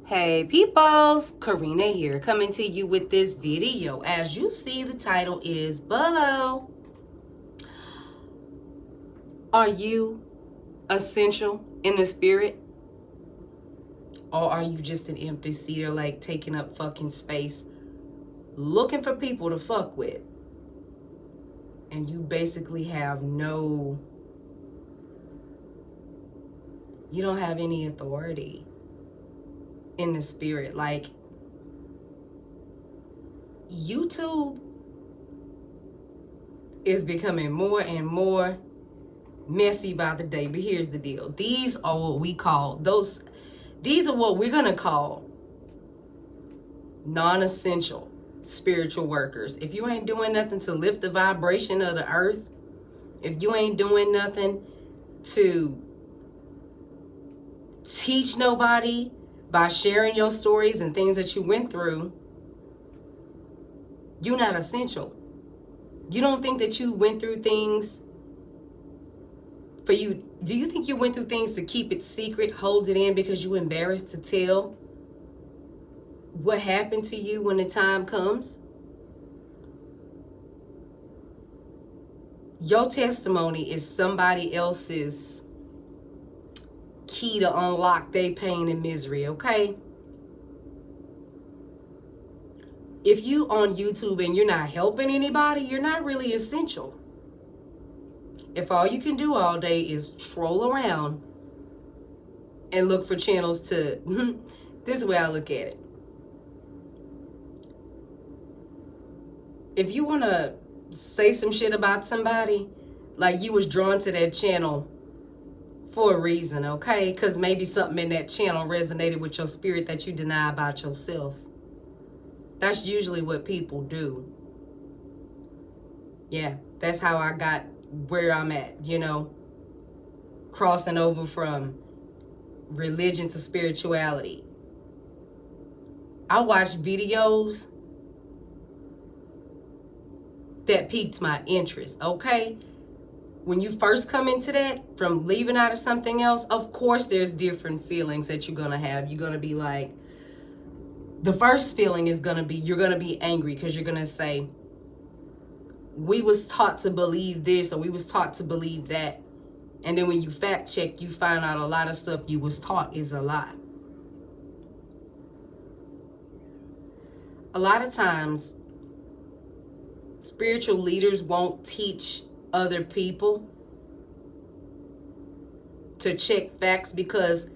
Hey peoples, Karina here, coming to you with this video. As you see, the title is below. Are you essential in the spirit? Or are you just an empty seater, like taking up fucking space, looking for people to fuck with? And you basically have you don't have any authority in the spirit. Like, YouTube is becoming more and more messy by the day. But here's the deal. These are what we're going to call non-essential spiritual workers. If you ain't doing nothing to lift the vibration of the earth, if you ain't doing nothing to teach nobody by sharing your stories and things that you went through, you're not essential. You don't think that you went through things for you? Do you think you went through things to keep it secret, hold it in because you're embarrassed to tell what happened to you when the time comes? Your testimony is somebody else's key to unlock their pain and misery, okay? If you on YouTube and you're not helping anybody, you're not really essential. If all you can do all day is troll around and look for channels to, this is the way I look at it. If you want to say some shit about somebody, like you was drawn to that channel for a reason, okay? Because maybe something in that channel resonated with your spirit that you deny about yourself. That's usually what people do. Yeah, that's how I got where I'm at, crossing over from religion to spirituality. I watch videos that piqued my interest, okay? When you first come into that, from leaving out of something else, of course there's different feelings that you're gonna have. You're gonna be like, the first feeling is gonna be, you're gonna be angry because you're gonna say, we was taught to believe this or we was taught to believe that. And then when you fact check, you find out a lot of stuff you was taught is a lie. A lot of times, spiritual leaders won't teach other people to check facts because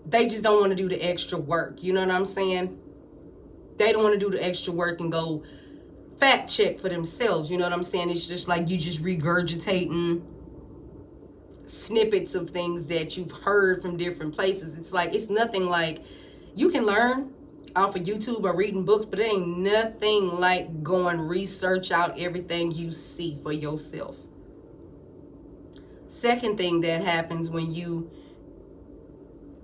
they just don't want to do the extra work. You know what I'm saying? They don't want to do the extra work and go fact check for themselves. You know what I'm saying? It's just like you just regurgitating snippets of things that you've heard from different places. It's like, it's nothing like, you can learn off of YouTube or reading books, but it ain't nothing like going research out everything you see for yourself. Second thing that happens when you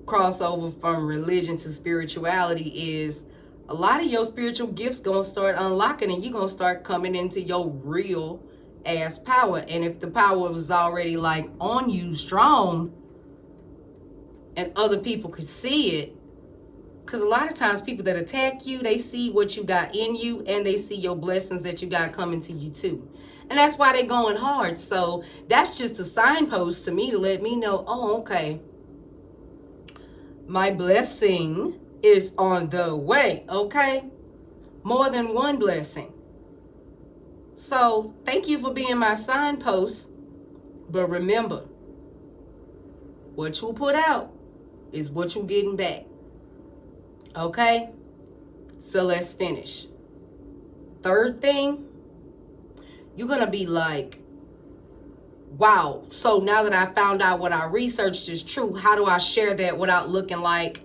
cross over from religion to spirituality is a lot of your spiritual gifts gonna start unlocking and you're gonna start coming into your real ass power. And if the power was already like on you strong and other people could see it, because a lot of times people that attack you, they see what you got in you and they see your blessings that you got coming to you too. And that's why they're going hard. So that's just a signpost to me to let me know, oh, okay, my blessing is on the way, okay? More than one blessing. So thank you for being my signpost. But remember, what you put out is what you're getting back. Okay? So let's finish. Third thing, you're going to be like, wow, so now that I found out what I researched is true, how do I share that without looking like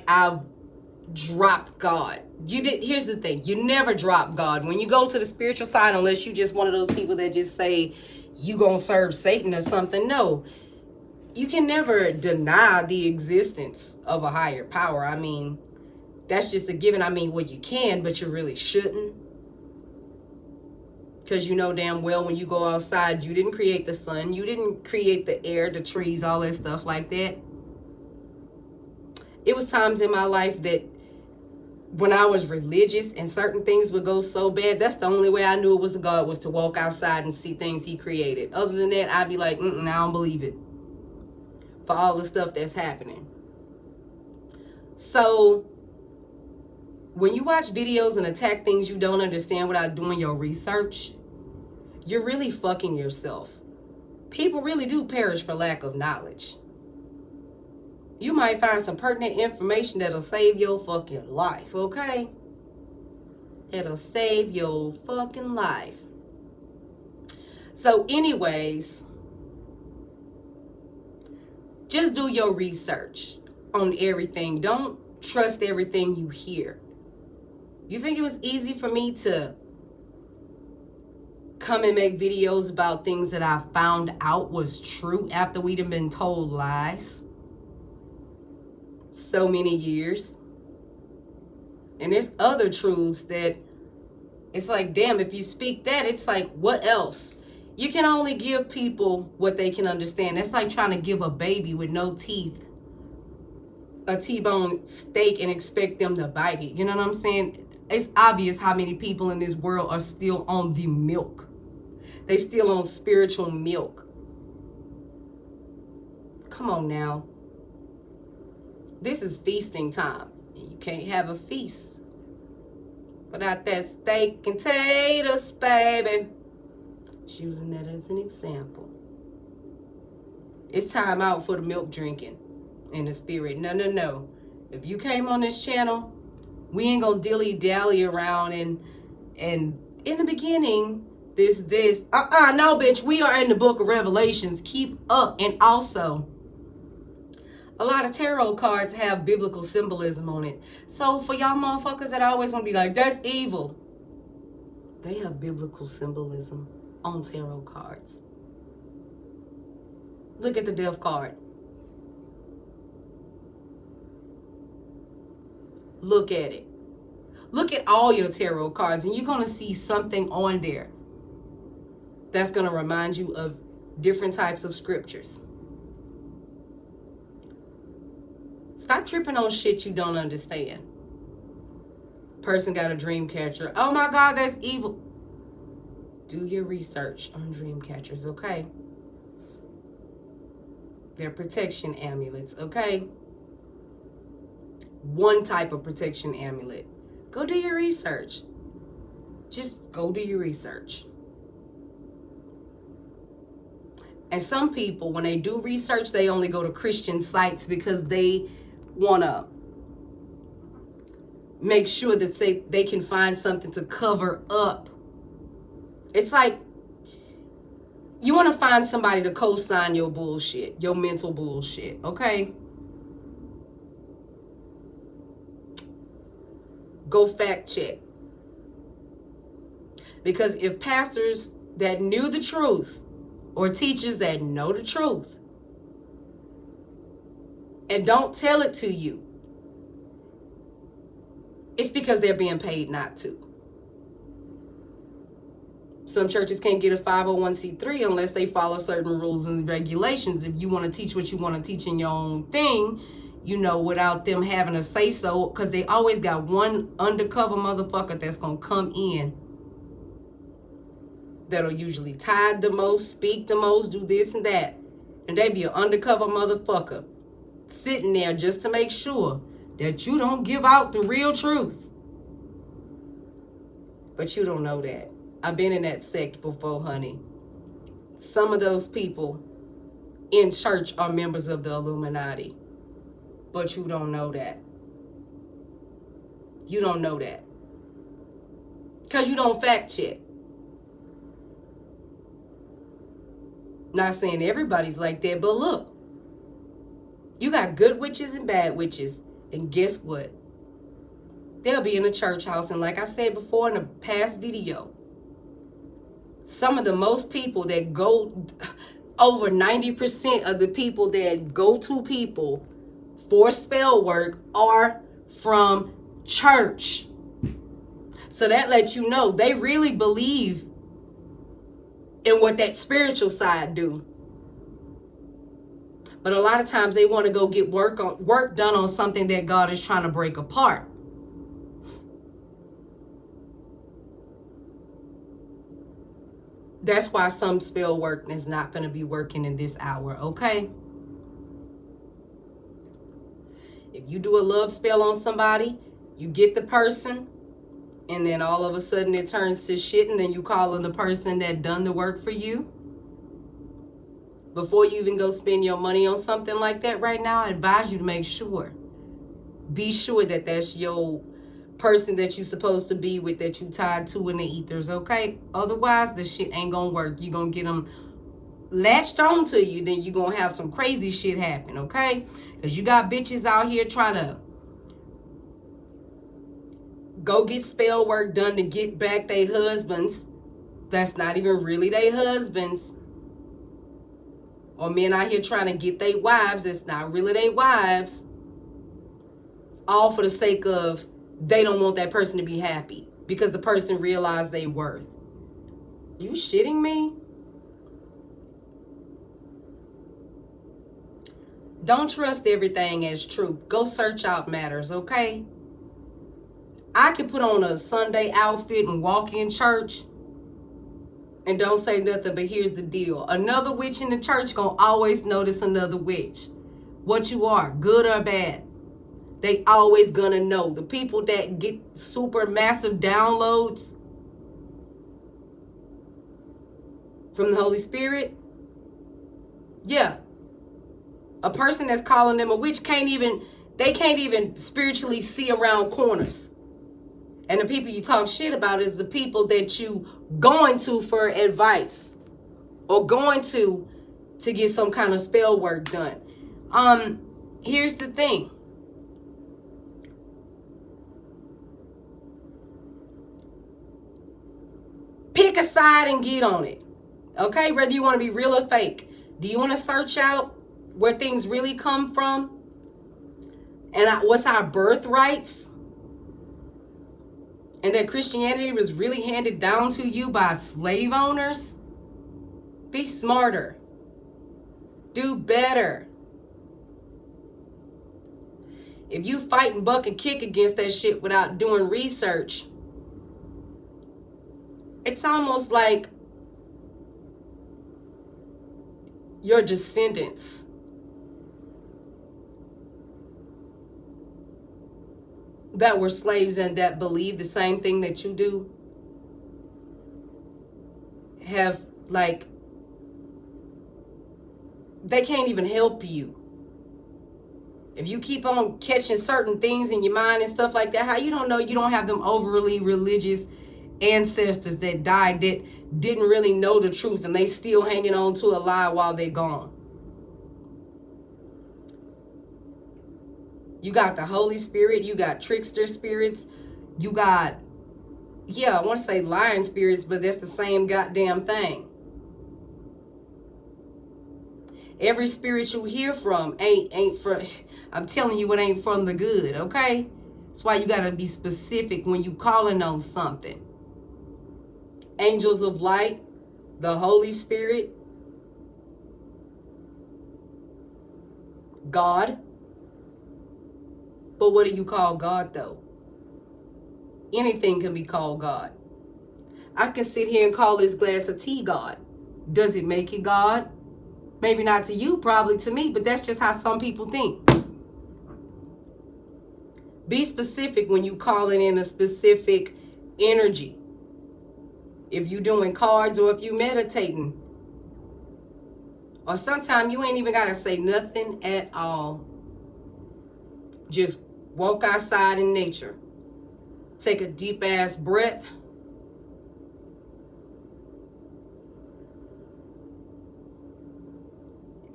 I've dropped God? Here's the thing, you never drop God. When you go to the spiritual side, unless you just one of those people that just say you gonna serve Satan or something, no. You can never deny the existence of a higher power. I mean, that's just a given. I mean, well, you can, but you really shouldn't. Because Because you know damn well when you go outside, you didn't create the sun, you didn't create the air, the trees, all that stuff like that. It was times in my life that when I was religious and certain things would go so bad, that's the only way I knew it was a God, was to walk outside and see things he created. Other than that, I'd be like, I don't believe it. For all the stuff that's happening. So when you watch videos and attack things you don't understand without doing your research, you're really fucking yourself. People really do perish for lack of knowledge. You might find some pertinent information that'll save your fucking life, okay? It'll save your fucking life. So anyways, just do your research on everything. Don't trust everything you hear. You think it was easy for me to come and make videos about things that I found out was true after we'd have been told lies so many years? And there's other truths that it's like, damn, if you speak that, it's like, what else? You can only give people what they can understand. That's like trying to give a baby with no teeth a T-bone steak and expect them to bite it. You know what I'm saying? It's obvious how many people in this world are still on the milk. They still on spiritual milk. Come on now. This is feasting time. You can't have a feast without that steak and potatoes, baby. Just using that as an example. It's time out for the milk drinking in the spirit. No. If you came on this channel, we ain't gonna dilly-dally around and in the beginning, no, bitch, we are in the book of Revelations. Keep up. And also, a lot of tarot cards have biblical symbolism on it. So for y'all motherfuckers that always want to be like, that's evil, they have biblical symbolism on tarot cards. Look at the death card. Look at it. Look at all your tarot cards and you're going to see something on there that's going to remind you of different types of scriptures. Stop tripping on shit you don't understand. Person got a dream catcher. Oh my God, that's evil. Do your research on dream catchers, okay? They're protection amulets, okay? One type of protection amulet. Go do your research. Just go do your research. And some people, when they do research, they only go to Christian sites because they want to make sure that they can find something to cover up. It's like you want to find somebody to co-sign your bullshit, your mental bullshit, okay? Go fact check. Because if pastors that knew the truth or teachers that know the truth and don't tell it to you, it's because they're being paid not to. Some churches can't get a 501c3 unless they follow certain rules and regulations. If you want to teach what you want to teach in your own thing, you know, without them having a say so, because they always got one undercover motherfucker that's going to come in that'll usually tithe the most, speak the most, do this and that. And they be an undercover motherfucker sitting there just to make sure that you don't give out the real truth. But you don't know that. I've been in that sect before, honey. Some of those people in church are members of the Illuminati. But you don't know that. You don't know that. Because you don't fact check. Not saying everybody's like that, but look. You got good witches and bad witches. And guess what? They'll be in a church house. And like I said before in a past video, some of the most people that go, over 90% of the people that go to people for spell work are from church. So that lets you know they really believe and what that spiritual side do. But a lot of times they want to go get work done on something that God is trying to break apart. That's why some spell work is not going to be working in this hour, okay? If you do a love spell on somebody, you get the person, and then all of a sudden it turns to shit, and then you call in the person that done the work for you. Before you even go spend your money on something like that right now, I advise you to make sure. Be sure that that's your person that you're supposed to be with, that you tied to in the ethers, okay? Otherwise, the shit ain't gonna work. You're gonna get them latched on to you, then you're gonna have some crazy shit happen, okay? Because you got bitches out here trying to go get spell work done to get back their husbands. That's not even really their husbands. Or men out here trying to get their wives. That's not really their wives. All for the sake of they don't want that person to be happy because the person realized their worth. You shitting me? Don't trust everything as true. Go search out matters, okay? I can put on a Sunday outfit and walk in church and don't say nothing, but here's the deal. Another witch in the church gonna always notice another witch. What you are, good or bad. They always gonna know. The people that get super massive downloads from the Holy Spirit, yeah. A person that's calling them a witch can't even spiritually see around corners. And the people you talk shit about is the people that you going to for advice or going to get some kind of spell work done. Here's the thing. Pick a side and get on it. Okay? Whether you want to be real or fake. Do you want to search out where things really come from? And what's our birthrights? And that Christianity was really handed down to you by slave owners? Be smarter. Do better. If you fight and buck and kick against that shit without doing research, it's almost like your descendants that were slaves and that believe the same thing that you do have, like, they can't even help you. If you keep on catching certain things in your mind and stuff like that, how you don't know you don't have them overly religious ancestors that died that didn't really know the truth and they still hanging on to a lie while they're gone. You got the Holy Spirit, you got trickster spirits, you got, I want to say lying spirits, but that's the same goddamn thing. Every spirit you hear from ain't from, I'm telling you, it ain't from the good, okay? That's why you got to be specific when you calling on something. Angels of light, the Holy Spirit, God. But what do you call God, though? Anything can be called God. I can sit here and call this glass of tea God. Does it make it God? Maybe not to you, probably to me, but that's just how some people think. Be specific when you calling in a specific energy. If you doing cards or if you meditating. Or sometimes you ain't even got to say nothing at all. Just walk outside in nature. Take a deep ass breath.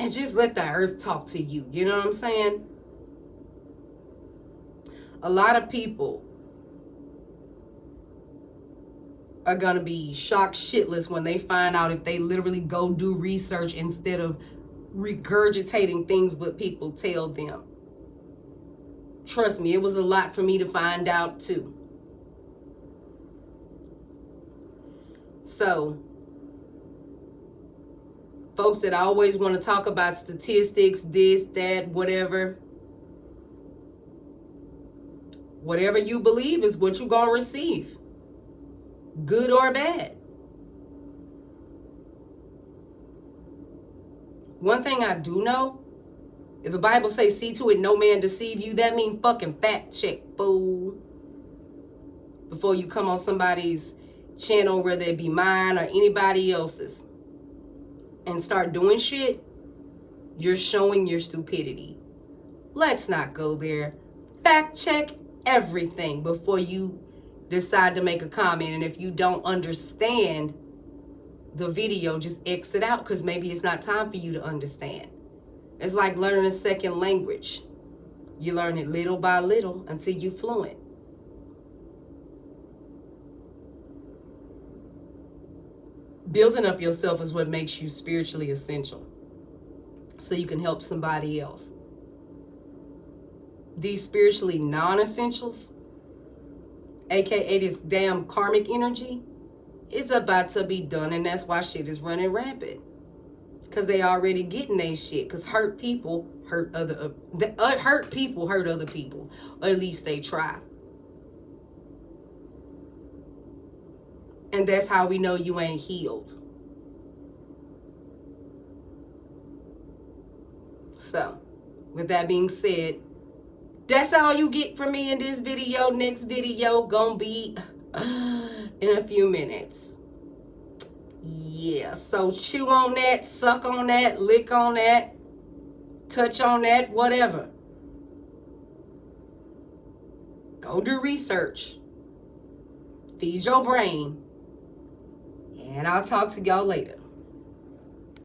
And just let the earth talk to you. You know what I'm saying? A lot of people are going to be shocked shitless when they find out if they literally go do research instead of regurgitating things what people tell them. Trust me, it was a lot for me to find out too. So, Folks that always want to talk about statistics, this, that, whatever. Whatever you believe is what you're going to receive. Good or bad. One thing I do know, if the Bible says, see to it no man deceive you, that means fucking fact check, fool. Before you come on somebody's channel, whether it be mine or anybody else's, and start doing shit, you're showing your stupidity. Let's not go there. Fact check everything before you decide to make a comment. And if you don't understand the video, just exit out, because maybe it's not time for you to understand. It's like learning a second language. You learn it little by little until you're fluent. Building up yourself is what makes you spiritually essential, so you can help somebody else. These spiritually non-essentials, aka this damn karmic energy, is about to be done, and that's why shit is running rampant. Because they already getting their shit. Because hurt people hurt other people, or at least they try. And that's how we know you ain't healed. So, with that being said, that's all you get from me in this video. Next video gonna be in a few minutes. Yeah, so chew on that, suck on that, lick on that, touch on that, whatever. Go do research. Feed your brain. And I'll talk to y'all later.